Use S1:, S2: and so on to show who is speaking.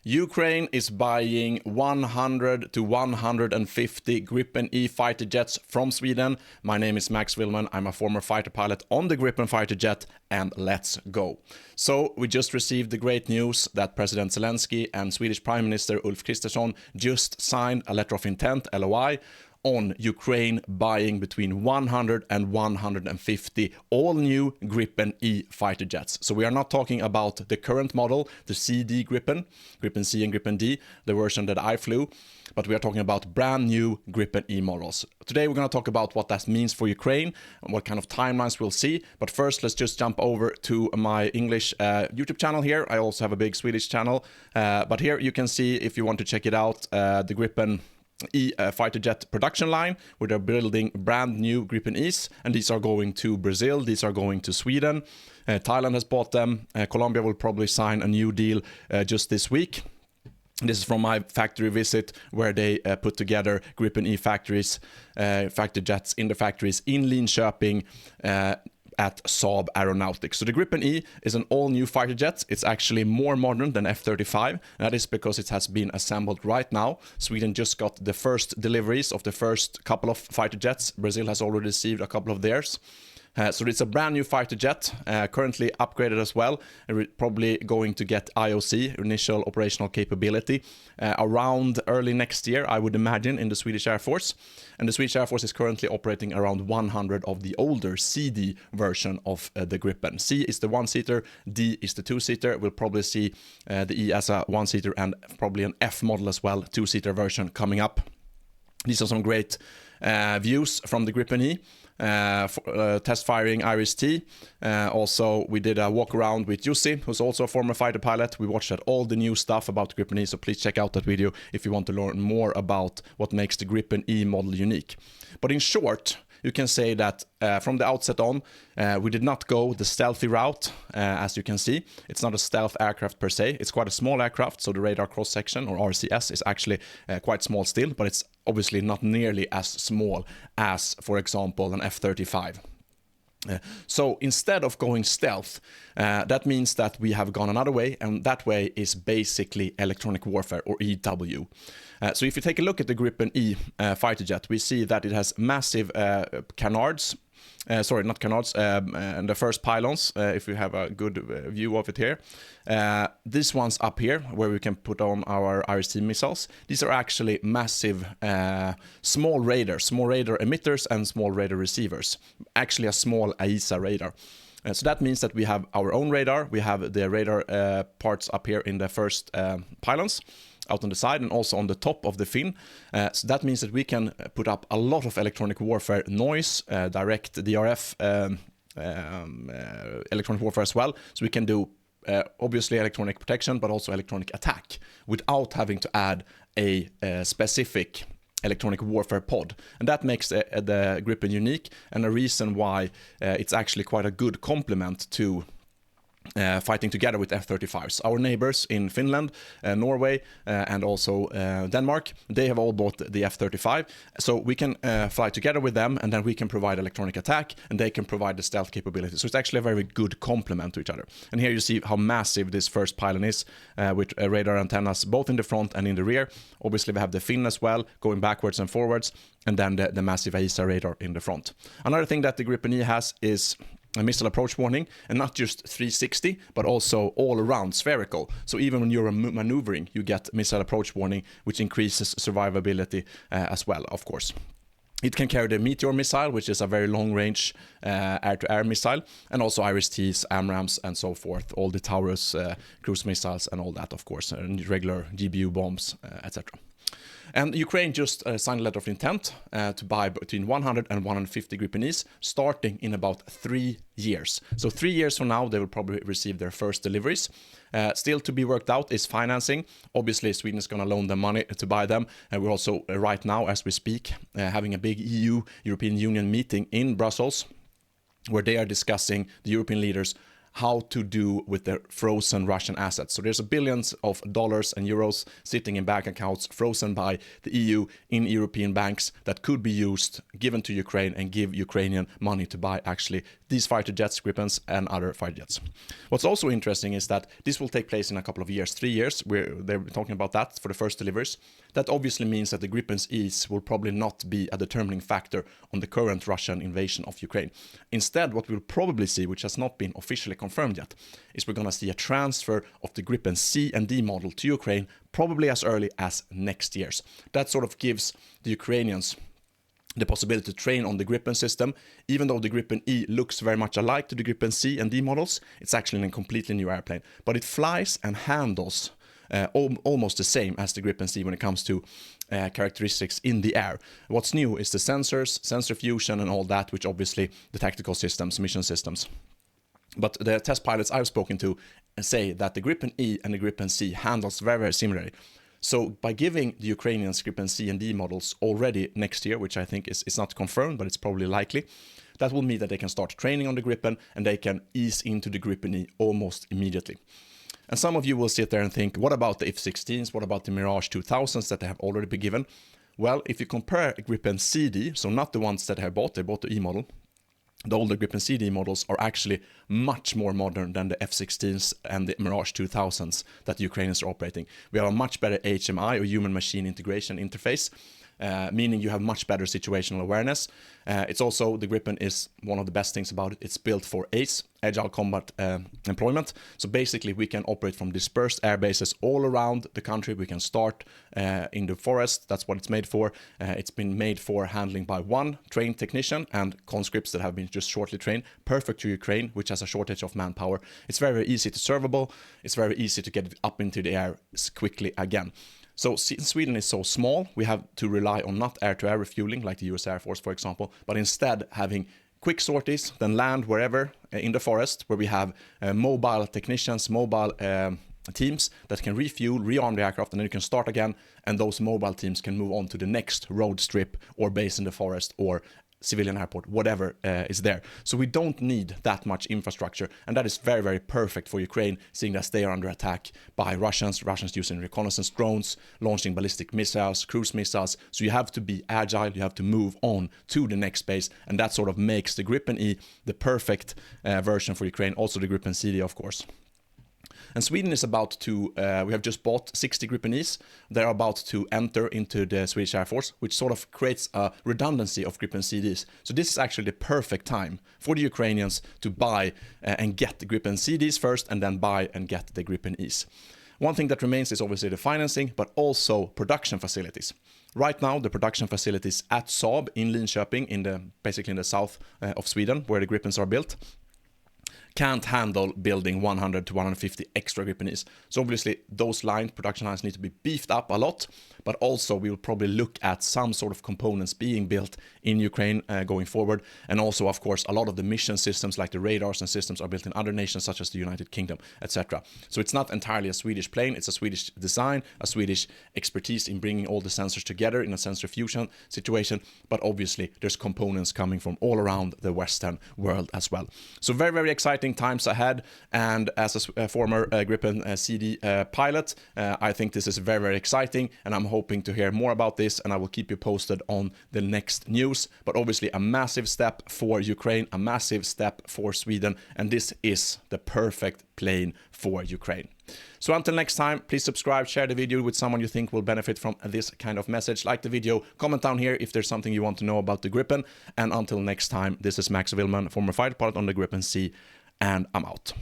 S1: Ukraine is buying 100 to 150 Gripen E fighter jets from Sweden. My name is Max Villman. I'm a former fighter pilot on the Gripen fighter jet, and let's go. So we just received the great news that President Zelensky and Swedish Prime Minister Ulf Kristersson just signed a letter of intent, LOI, on Ukraine buying between 100 and 150 all-new Gripen E fighter jets. So we are not talking about the current model, the CD Gripen C and Gripen D, the version that I flew, but we are talking about brand new Gripen E models. Today we're going to talk about what that means for Ukraine and what kind of timelines we'll see. But first, let's just jump over to my English YouTube channel here. I also have a big Swedish channel, but here you can see, if you want to check it out, the Gripen E fighter jet production line, where they're building brand new Gripen E's, and these are going to Brazil, these are going to Sweden, Thailand has bought them, Colombia will probably sign a new deal just this week. This is from my factory visit, where they put together Gripen E factories, fighter jets in the factories in Linköping, at Saab Aeronautics. So the Gripen E is an all-new fighter jet. It's actually more modern than F-35, and that is because it has been assembled right now. Sweden just got the first deliveries of the first couple of fighter jets. Brazil has already received a couple of theirs. So it's a brand new fighter jet, currently upgraded as well, and probably going to get IOC, initial operational capability, around early next year, I would imagine, in the Swedish Air Force. And the Swedish Air Force is currently operating around 100 of the older CD version of the Gripen. C is the one-seater, D is the two-seater. We'll probably see the E as a one-seater and probably an F model as well, two-seater version coming up. These are some great views from the Gripen E. Test firing Iris-T. Also, we did a walk around with Jussi, who's also a former fighter pilot. We watched all the new stuff about the Gripen E, so please check out that video if you want to learn more about what makes the Gripen E model unique. But in short, you can say that from the outset on, we did not go the stealthy route, as you can see. It's not a stealth aircraft per se. It's quite a small aircraft, so the radar cross-section, or RCS, is actually quite small still, but it's obviously not nearly as small as, for example, an F-35. So instead of going stealth, that means that we have gone another way, and that way is basically electronic warfare, or EW. So if you take a look at the Gripen E fighter jet, we see that it has massive canards. Sorry, not canards, and the first pylons, if you have a good view of it here. These ones up here, where we can put on our Iris-T missiles, these are actually massive small radar emitters and small radar receivers. Actually a small AESA radar. So that means that we have our own radar, we have the radar parts up here in the first pylons, out on the side and also on the top of the fin. So that means that we can put up a lot of electronic warfare noise, direct DRF electronic warfare as well. So we can do obviously electronic protection, but also electronic attack without having to add a specific electronic warfare pod. And that makes the Gripen unique, and a reason why it's actually quite a good complement to fighting together with F-35s. Our neighbors in Finland, Norway, and also Denmark, they have all bought the F-35. So we can fly together with them, and then we can provide electronic attack, and they can provide the stealth capability. So it's actually a very good complement to each other. And here you see how massive this first pylon is, with radar antennas both in the front and in the rear. Obviously we have the fin as well, going backwards and forwards, and then the massive AESA radar in the front. Another thing that the Gripen E has is a missile approach warning, and not just 360, but also all around spherical. So even when you're maneuvering, you get missile approach warning, which increases survivability as well, of course. It can carry the Meteor missile, which is a very long-range air-to-air missile, and also Iris-T's, AMRAAMs, and so forth, all the Taurus cruise missiles and all that, of course, and regular GBU bombs, etc. And Ukraine just signed a letter of intent to buy between 100 and 150 Gripen E's, starting in about 3 years. So 3 years from now, they will probably receive their first deliveries. Still to be worked out is financing. Obviously, Sweden is going to loan them money to buy them. And we're also, right now, as we speak, having a big European Union meeting in Brussels, where they are discussing, the European leaders, how to do with the frozen Russian assets. So there's billions of dollars and euros sitting in bank accounts frozen by the EU in European banks that could be used, given to Ukraine, and give Ukrainian money to buy actually these fighter jets, Gripens, and other fighter jets. What's also interesting is that this will take place in a couple of years, 3 years, where they're talking about that for the first deliveries. That obviously means that the Gripen E's will probably not be a determining factor on the current Russian invasion of Ukraine. Instead, what we'll probably see, which has not been officially confirmed yet, is we're going to see a transfer of the Gripen C and D model to Ukraine, probably as early as next year. That sort of gives the Ukrainians the possibility to train on the Gripen system. Even though the Gripen E looks very much alike to the Gripen C and D models, it's actually a completely new airplane. But it flies and handles almost the same as the Gripen C when it comes to characteristics in the air. What's new is the sensors, sensor fusion and all that, which obviously the tactical systems, mission systems. But the test pilots I've spoken to say that the Gripen E and the Gripen C handles very, very similarly. So by giving the Ukrainians Gripen C and D models already next year, which I think is not confirmed, but it's probably likely, that will mean that they can start training on the Gripen and they can ease into the Gripen E almost immediately. And some of you will sit there and think, what about the F-16s? What about the Mirage 2000s that they have already been given? Well, if you compare Gripen CD, so not the ones that they bought the E model, the older Gripen CD models are actually much more modern than the F-16s and the Mirage 2000s that the Ukrainians are operating. We have a much better HMI, or human machine integration interface, meaning you have much better situational awareness. It's also, the Gripen is one of the best things about it. It's built for ACE, Agile Combat Employment. So basically we can operate from dispersed air bases all around the country. We can start in the forest. That's what it's made for. It's been made for handling by one trained technician and conscripts that have been just shortly trained. Perfect to Ukraine, which has a shortage of manpower. It's very, very easy to servable. It's very easy to get it up into the air quickly again. So since Sweden is so small, we have to rely on not air-to-air refueling like the US Air Force, for example, but instead having quick sorties, then land wherever in the forest, where we have mobile technicians, mobile teams that can refuel, rearm the aircraft, and then you can start again, and those mobile teams can move on to the next road strip or base in the forest or civilian airport, whatever is there. So we don't need that much infrastructure, and that is very, very perfect for Ukraine, seeing that they are under attack by Russians using reconnaissance drones, launching ballistic missiles, cruise missiles. So you have to be agile, you have to move on to the next base, and that sort of makes the Gripen E the perfect version for Ukraine, also the Gripen CD, of course. And Sweden is about to, we have just bought 60 Gripen E's. They're about to enter into the Swedish Air Force, which sort of creates a redundancy of Gripen CDs. So this is actually the perfect time for the Ukrainians to buy and get the Gripen CDs first, and then buy and get the Gripen E's. One thing that remains is obviously the financing, but also production facilities. Right now, the production facilities at Saab in Linköping, basically in the south of Sweden, where the Gripens are built, can't handle building 100 to 150 extra Gripen E's. So obviously those production lines need to be beefed up a lot, but also we will probably look at some sort of components being built in Ukraine going forward. And also, of course, a lot of the mission systems like the radars and systems are built in other nations such as the United Kingdom, etc. So it's not entirely a Swedish plane, it's a Swedish design, a Swedish expertise in bringing all the sensors together in a sensor fusion situation, but obviously there's components coming from all around the Western world as well. So very, very exciting times ahead, and as a former Gripen CD pilot, I think this is very, very exciting, and I'm hoping to hear more about this, and I will keep you posted on the next news. But obviously a massive step for Ukraine, a massive step for Sweden, and this is the perfect plane for Ukraine. So until next time, please subscribe, share the video with someone you think will benefit from this kind of message. Like the video, comment down here if there's something you want to know about the Gripen. And until next time, this is Max Villman, former fighter pilot on the Gripen C, and I'm out.